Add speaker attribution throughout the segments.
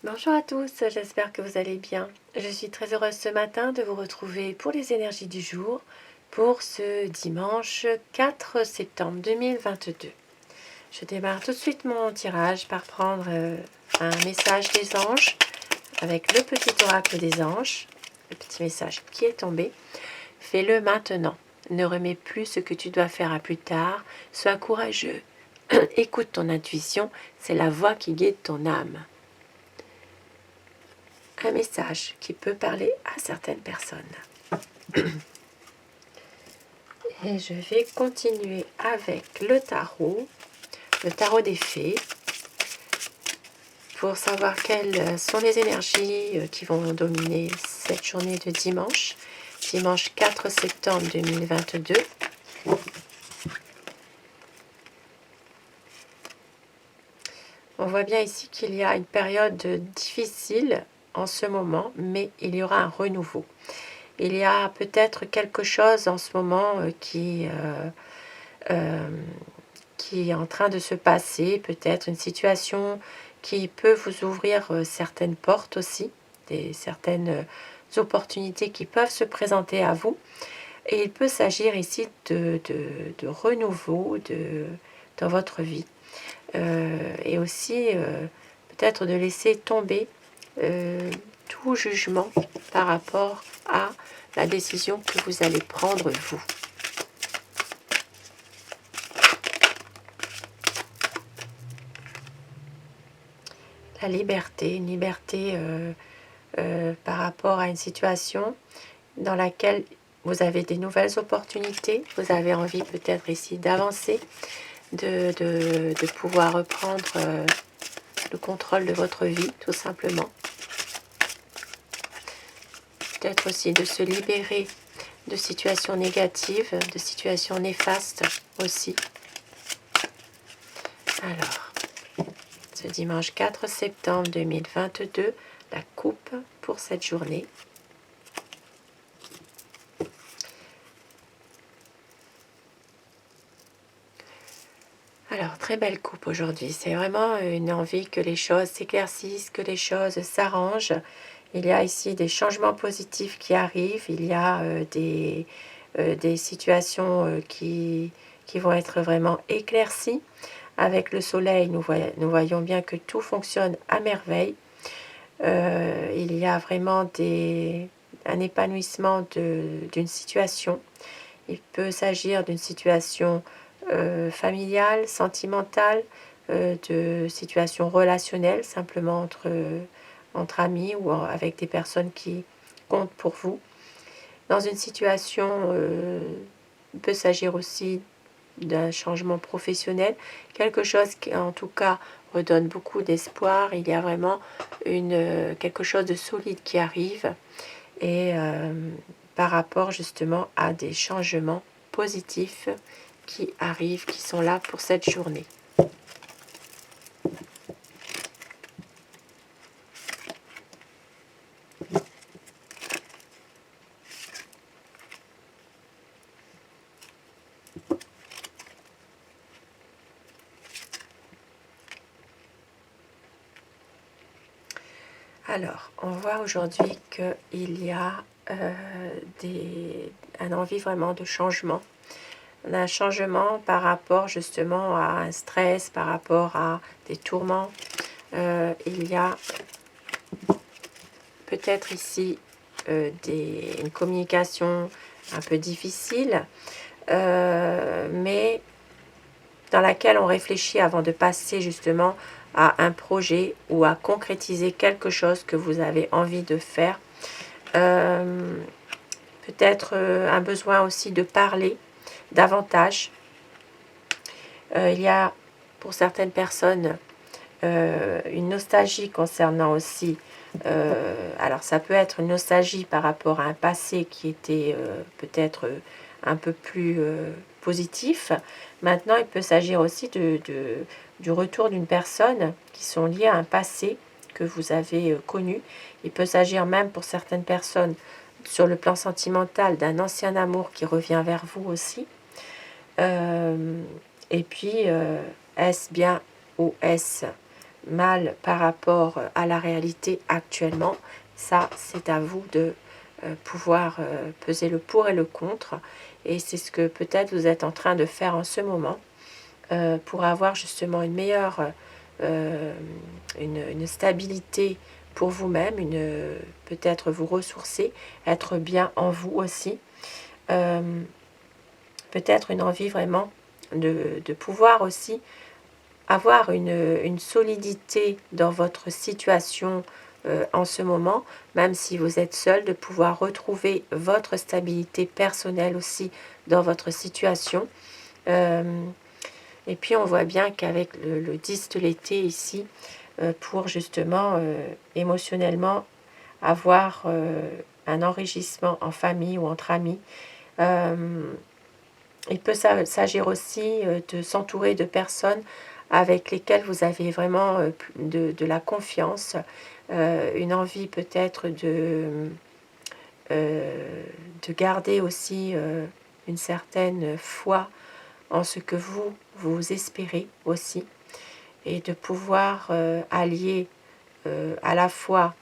Speaker 1: Bonjour à tous, j'espère que vous allez bien. Je suis très heureuse ce matin de vous retrouver pour les énergies du jour pour ce dimanche 4 septembre 2022. Je démarre tout de suite mon tirage par prendre un message des anges avec le petit oracle des anges, le petit message qui est tombé. Fais-le maintenant. Ne remets plus ce que tu dois faire à plus tard. Sois courageux. Écoute ton intuition, c'est la voix qui guide ton âme. Un message qui peut parler à certaines personnes. Et je vais continuer avec le tarot des fées, pour savoir quelles sont les énergies qui vont dominer cette journée de dimanche 4 septembre 2022. On voit bien ici qu'il y a une période difficile en ce moment, mais il y aura un renouveau. Il y a peut-être quelque chose en ce moment qui est en train de se passer, peut-être une situation qui peut vous ouvrir certaines portes aussi, certaines opportunités qui peuvent se présenter à vous. Et il peut s'agir ici de renouveau dans votre vie. Et aussi peut-être de laisser tomber tout jugement par rapport à la décision que vous allez prendre vous. La liberté, une liberté par rapport à une situation dans laquelle vous avez des nouvelles opportunités, vous avez envie peut-être ici d'avancer, de pouvoir reprendre le contrôle de votre vie, tout simplement. Peut-être aussi de se libérer de situations négatives, de situations néfastes aussi. Alors, ce dimanche 4 septembre 2022, la coupe pour cette journée. Alors, très belle coupe aujourd'hui. C'est vraiment une envie que les choses s'éclaircissent, que les choses s'arrangent. Il y a ici des changements positifs qui arrivent. Il y a des situations qui vont être vraiment éclaircies. Avec le soleil, nous voyons bien que tout fonctionne à merveille. Il y a vraiment un épanouissement d'une situation. Il peut s'agir d'une situation familiale, sentimentale, de situation relationnelle, simplement entre amis ou avec des personnes qui comptent pour vous. Dans une situation, il peut s'agir aussi d'un changement professionnel, quelque chose qui en tout cas redonne beaucoup d'espoir. Il y a vraiment quelque chose de solide qui arrive et par rapport justement à des changements positifs qui arrivent, qui sont là pour cette journée. Alors, on voit aujourd'hui qu'il y a un envie vraiment de changement. On a un changement par rapport justement à un stress, par rapport à des tourments. Il y a peut-être ici une communication un peu difficile, mais dans laquelle on réfléchit avant de passer justement à un projet ou à concrétiser quelque chose que vous avez envie de faire. Peut-être un besoin aussi de parler davantage. Il y a pour certaines personnes une nostalgie concernant aussi, alors ça peut être une nostalgie par rapport à un passé qui était peut-être un peu plus positif. Maintenant, il peut s'agir aussi du retour d'une personne qui sont liées à un passé que vous avez connu. Il peut s'agir même pour certaines personnes sur le plan sentimental d'un ancien amour qui revient vers vous aussi. Et puis, est-ce bien ou est-ce mal par rapport à la réalité actuellement. Ça, c'est à vous de pouvoir peser le pour et le contre. Et c'est ce que peut-être vous êtes en train de faire en ce moment pour avoir justement une meilleure une stabilité pour vous-même, peut-être vous ressourcer, être bien en vous aussi. Peut-être une envie vraiment de pouvoir aussi avoir une solidité dans votre situation en ce moment, même si vous êtes seul, de pouvoir retrouver votre stabilité personnelle aussi dans votre situation. Et puis on voit bien qu'avec le 10 de l'été ici, pour justement émotionnellement avoir un enrichissement en famille ou entre amis, il peut s'agir aussi de s'entourer de personnes avec lesquelles vous avez vraiment de la confiance, une envie peut-être de garder aussi une certaine foi en ce que vous espérez aussi, et de pouvoir allier à la fois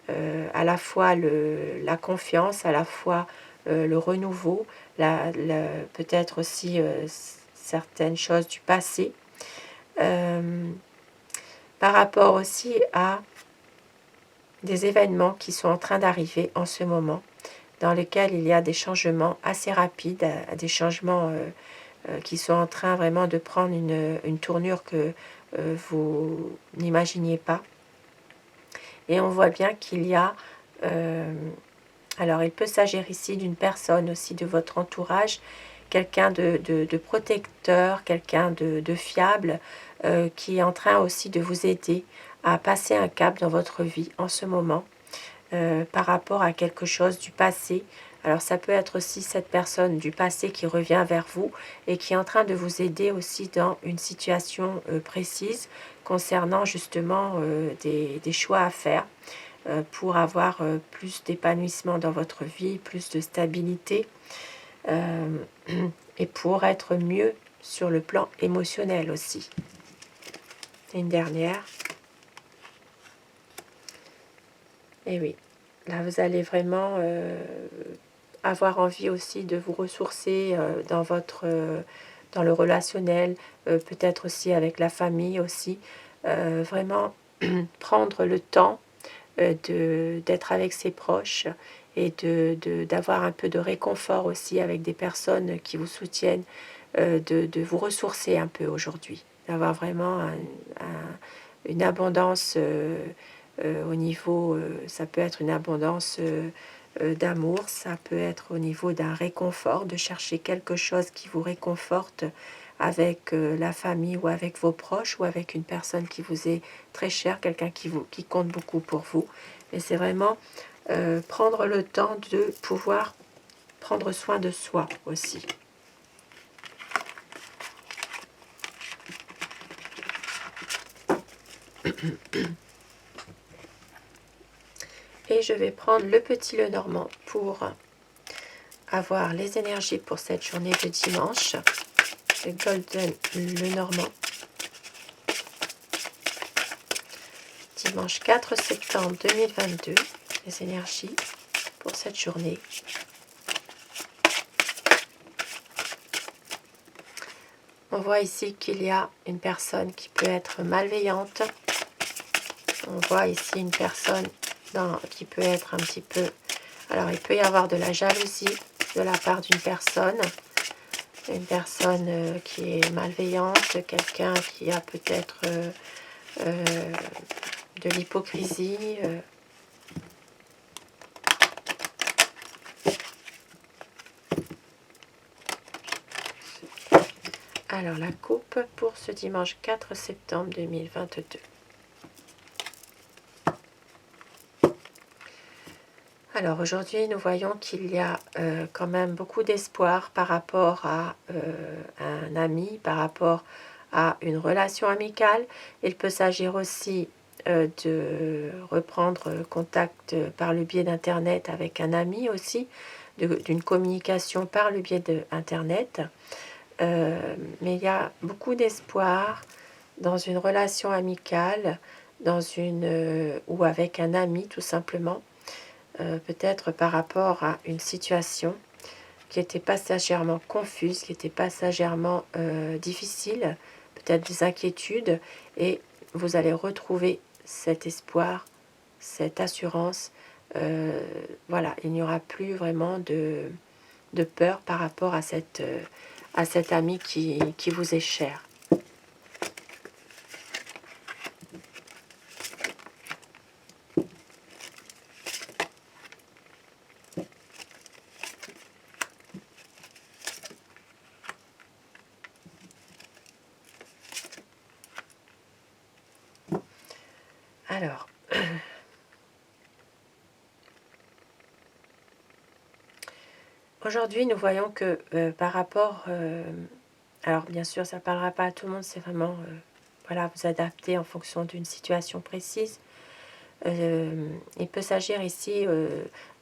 Speaker 1: la confiance, à la fois le renouveau, peut-être aussi certaines choses du passé, par rapport aussi à des événements qui sont en train d'arriver en ce moment, dans lesquels il y a des changements assez rapides, des changements qui sont en train vraiment de prendre une tournure que vous n'imaginiez pas. Et on voit bien qu'il y a... alors, il peut s'agir ici d'une personne aussi de votre entourage, quelqu'un de protecteur, quelqu'un de fiable, qui est en train aussi de vous aider à passer un cap dans votre vie en ce moment, par rapport à quelque chose du passé. Alors ça peut être aussi cette personne du passé qui revient vers vous et qui est en train de vous aider aussi dans une situation précise concernant justement des choix à faire pour avoir plus d'épanouissement dans votre vie, plus de stabilité et pour être mieux sur le plan émotionnel aussi. Et une dernière. Et oui, là vous allez vraiment avoir envie aussi de vous ressourcer dans le relationnel, peut-être aussi avec la famille aussi. Vraiment prendre le temps d'être avec ses proches et d'avoir un peu de réconfort aussi avec des personnes qui vous soutiennent, de vous ressourcer un peu aujourd'hui, d'avoir vraiment une abondance au niveau, ça peut être une abondance d'amour, ça peut être au niveau d'un réconfort, de chercher quelque chose qui vous réconforte avec la famille ou avec vos proches ou avec une personne qui vous est très chère, quelqu'un qui compte beaucoup pour vous. Mais c'est vraiment prendre le temps de pouvoir prendre soin de soi aussi. Et je vais prendre le petit Lenormand pour avoir les énergies pour cette journée de dimanche. Le Golden Lenormand. Dimanche 4 septembre 2022. Les énergies pour cette journée. On voit ici qu'il y a une personne qui peut être malveillante. On voit ici une personne qui peut être un petit peu... Alors, il peut y avoir de la jalousie de la part d'une personne. Une personne qui est malveillante, quelqu'un qui a peut-être de l'hypocrisie. Alors, la coupe pour ce dimanche 4 septembre 2022. Alors aujourd'hui, nous voyons qu'il y a quand même beaucoup d'espoir par rapport à un ami, par rapport à une relation amicale. Il peut s'agir aussi de reprendre contact par le biais d'Internet avec un ami aussi, d'une communication par le biais d'Internet. Mais il y a beaucoup d'espoir, dans une relation amicale, ou avec un ami tout simplement, peut-être par rapport à une situation qui était passagèrement confuse, qui était passagèrement difficile, peut-être des inquiétudes, et vous allez retrouver cet espoir, cette assurance. Voilà, il n'y aura plus vraiment de peur par rapport à cet ami qui vous est cher. Alors, aujourd'hui, nous voyons que par rapport... alors, bien sûr, ça ne parlera pas à tout le monde, c'est vraiment... voilà, vous adapter en fonction d'une situation précise. Il peut s'agir ici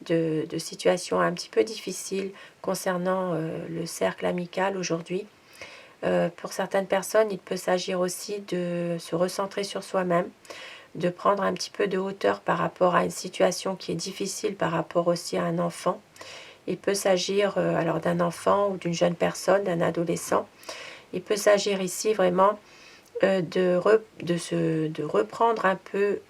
Speaker 1: de situations un petit peu difficiles concernant le cercle amical aujourd'hui. Pour certaines personnes, il peut s'agir aussi de se recentrer sur soi-même, de prendre un petit peu de hauteur par rapport à une situation qui est difficile, par rapport aussi à un enfant. Il peut s'agir alors d'un enfant ou d'une jeune personne, d'un adolescent. Il peut s'agir ici vraiment de reprendre un peu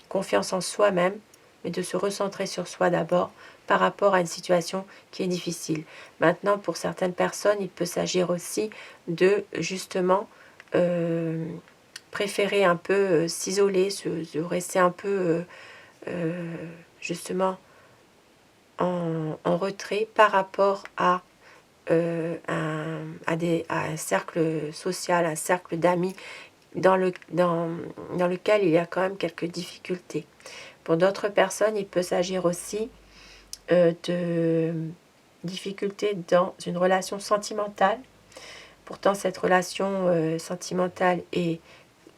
Speaker 1: confiance en soi-même, mais de se recentrer sur soi d'abord par rapport à une situation qui est difficile. Maintenant, pour certaines personnes, il peut s'agir aussi de justement préférer un peu s'isoler, de rester un peu justement en retrait par rapport à un cercle social, un cercle d'amis dans lequel il y a quand même quelques difficultés. Pour d'autres personnes, il peut s'agir aussi de difficultés dans une relation sentimentale. Pourtant, cette relation sentimentale est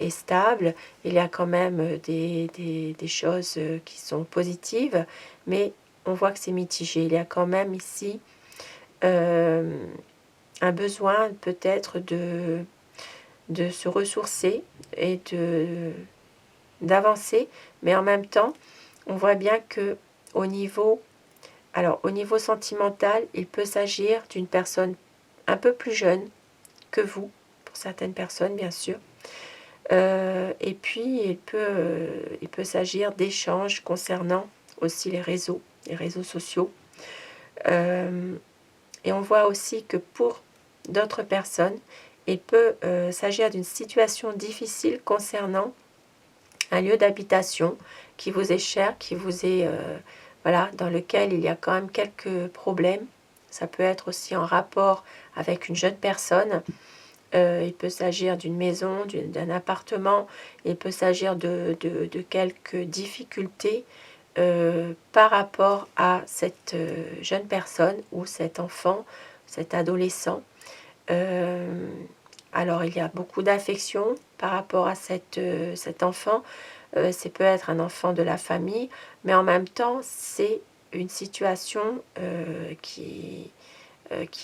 Speaker 1: stable. Il y a quand même des choses qui sont positives, mais on voit que c'est mitigé. Il y a quand même ici un besoin peut-être de se ressourcer et d'avancer, mais en même temps, on voit bien que au niveau sentimental, il peut s'agir d'une personne un peu plus jeune que vous, pour certaines personnes bien sûr. Et puis il peut s'agir d'échanges concernant aussi les réseaux sociaux. Et on voit aussi que pour d'autres personnes, il peut s'agir d'une situation difficile concernant un lieu d'habitation qui vous est cher, qui vous est voilà, dans lequel il y a quand même quelques problèmes. Ça peut être aussi en rapport avec une jeune personne. Il peut s'agir d'une maison, d'un appartement. Il peut s'agir de quelques difficultés par rapport à cette jeune personne ou cet enfant, cet adolescent. Alors il y a beaucoup d'affection par rapport à cet enfant. C'est peut-être un enfant de la famille, mais en même temps c'est une situation qui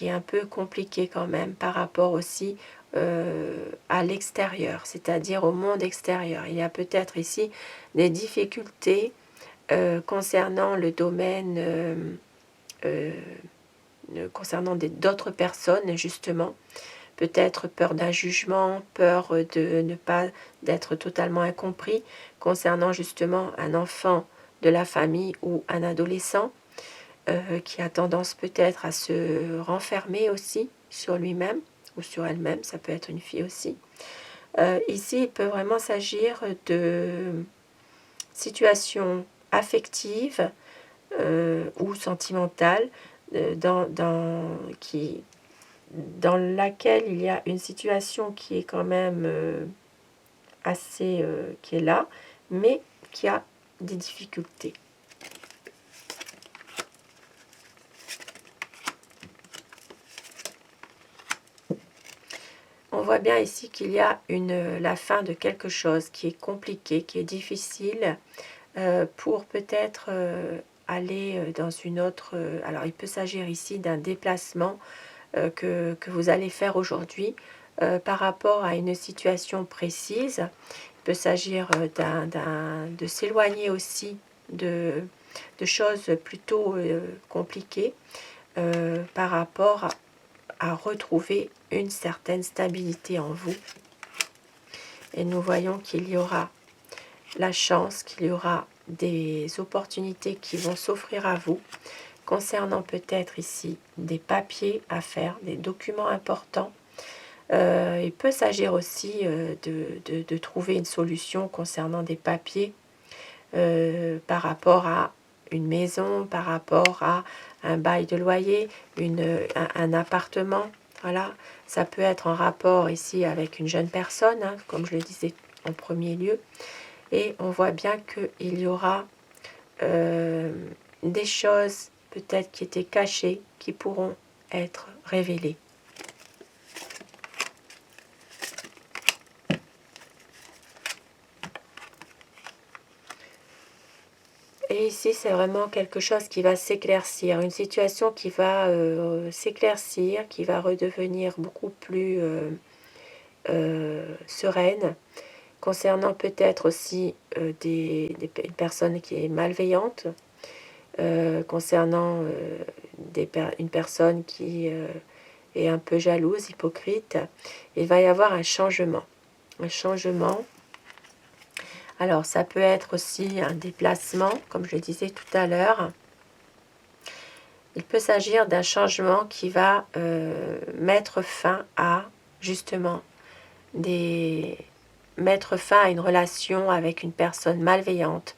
Speaker 1: est un peu compliquée quand même par rapport aussi à l'extérieur, c'est-à-dire au monde extérieur. Il y a peut-être ici des difficultés concernant le domaine, concernant d'autres personnes justement. Peut-être peur d'un jugement, peur de ne pas d'être totalement incompris concernant justement un enfant de la famille ou un adolescent qui a tendance peut-être à se renfermer aussi sur lui-même ou sur elle-même, ça peut être une fille aussi. Ici, il peut vraiment s'agir de situations affectives ou sentimentales dans laquelle il y a une situation qui est quand même assez qui est là, mais qui a des difficultés. On voit bien ici qu'il y a la fin de quelque chose qui est compliqué, qui est difficile pour peut-être aller dans une autre... alors il peut s'agir ici d'un déplacement que vous allez faire aujourd'hui par rapport à une situation précise. Il peut s'agir de s'éloigner aussi de choses plutôt compliquées par rapport à retrouver une certaine stabilité en vous. Et nous voyons qu'il y aura la chance, qu'il y aura des opportunités qui vont s'offrir à vous, concernant peut-être ici des papiers à faire, des documents importants. Il peut s'agir aussi de trouver une solution concernant des papiers par rapport à une maison, par rapport à un bail de loyer, un appartement. Voilà, ça peut être en rapport ici avec une jeune personne, hein, comme je le disais en premier lieu. Et on voit bien qu'il y aura des choses peut-être qui étaient cachées, qui pourront être révélées. Et ici, c'est vraiment quelque chose qui va s'éclaircir, une situation qui va s'éclaircir, qui va redevenir beaucoup plus sereine, concernant peut-être aussi une personne qui est malveillante, concernant une personne qui est un peu jalouse, hypocrite. Il va y avoir un changement. Un changement. Alors, ça peut être aussi un déplacement, comme je le disais tout à l'heure. Il peut s'agir d'un changement qui va mettre fin à, justement, mettre fin à une relation avec une personne malveillante,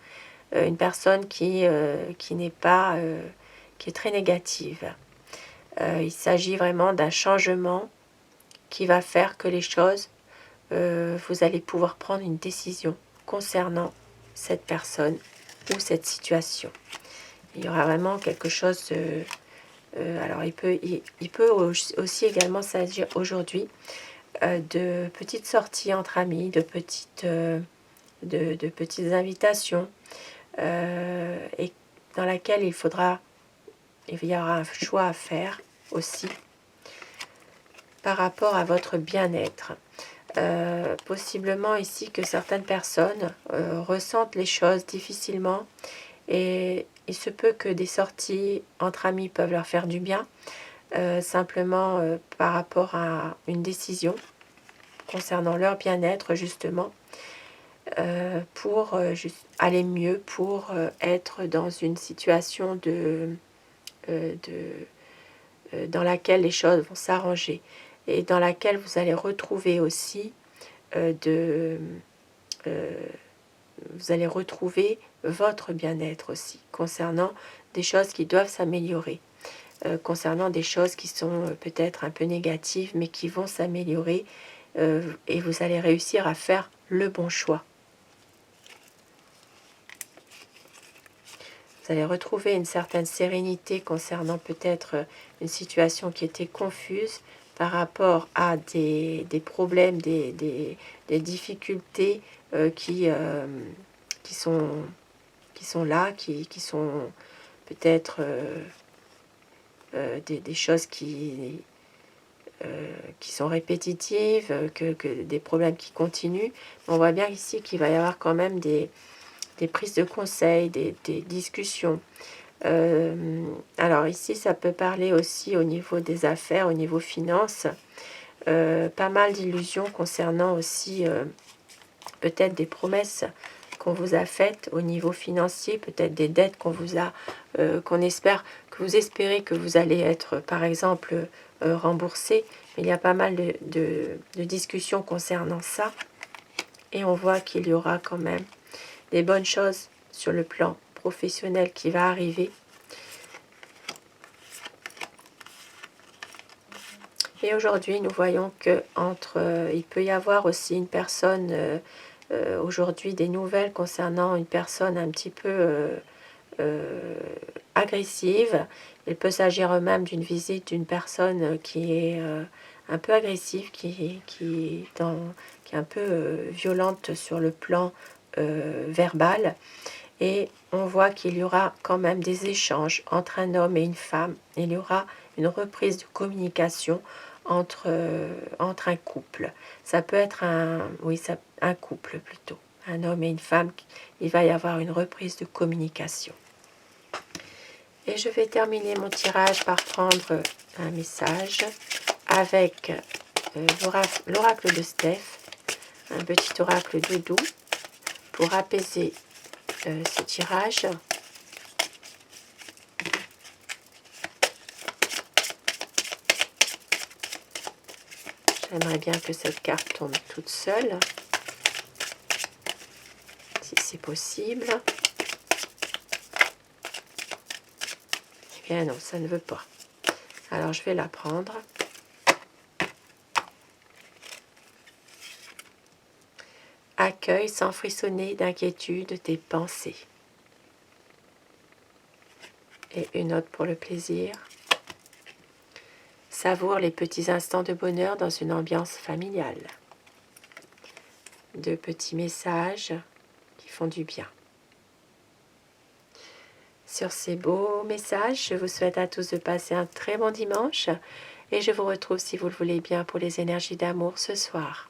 Speaker 1: une personne qui n'est pas, qui est très négative. Il s'agit vraiment d'un changement qui va faire que les choses, vous allez pouvoir prendre une décision concernant cette personne ou cette situation. Il y aura vraiment quelque chose. Alors, il peut aussi également s'agir aujourd'hui de petites sorties entre amis, de petites invitations, et dans laquelle il y aura un choix à faire aussi par rapport à votre bien-être. Possiblement ici que certaines personnes ressentent les choses difficilement, et il se peut que des sorties entre amis peuvent leur faire du bien, simplement par rapport à une décision concernant leur bien-être, justement, pour aller mieux, pour être dans une situation dans laquelle les choses vont s'arranger, et dans laquelle vous allez retrouver aussi vous allez retrouver votre bien-être aussi, concernant des choses qui doivent s'améliorer, concernant des choses qui sont peut-être un peu négatives, mais qui vont s'améliorer, et vous allez réussir à faire le bon choix. Vous allez retrouver une certaine sérénité concernant peut-être une situation qui était confuse par rapport à des problèmes, des difficultés qui sont là, qui sont peut-être des choses qui sont répétitives, que des problèmes qui continuent. On voit bien ici qu'il va y avoir quand même des prises de conseils, des discussions. Alors ici, ça peut parler aussi au niveau des affaires, au niveau finances. Pas mal d'illusions concernant aussi peut-être des promesses qu'on vous a faites au niveau financier, peut-être des dettes qu'on vous espérez que vous allez être, par exemple, remboursé. Mais il y a pas mal de discussions concernant ça. Et on voit qu'il y aura quand même des bonnes choses sur le plan professionnel qui va arriver. Et aujourd'hui, nous voyons que il peut y avoir aussi une personne, aujourd'hui des nouvelles concernant une personne un petit peu agressive. Il peut s'agir même d'une visite d'une personne qui est un peu agressive, qui est un peu violente sur le plan verbal. Et on voit qu'il y aura quand même des échanges entre un homme et une femme. Il y aura une reprise de communication entre un couple. Ça peut être un couple plutôt, un homme et une femme. Il va y avoir une reprise de communication. Et je vais terminer mon tirage par prendre un message avec l'oracle de Steph, un petit oracle doudou, pour apaiser ce tirage. J'aimerais bien que cette carte tombe toute seule, si c'est possible. Eh bien non, ça ne veut pas. Alors je vais la prendre. Accueille sans frissonner d'inquiétude tes pensées. Et une autre pour le plaisir. Savoure les petits instants de bonheur dans une ambiance familiale. 2 petits messages qui font du bien. Sur ces beaux messages, je vous souhaite à tous de passer un très bon dimanche et je vous retrouve si vous le voulez bien pour les énergies d'amour ce soir.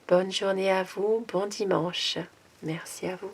Speaker 1: Bonne journée à vous, bon dimanche. Merci à vous.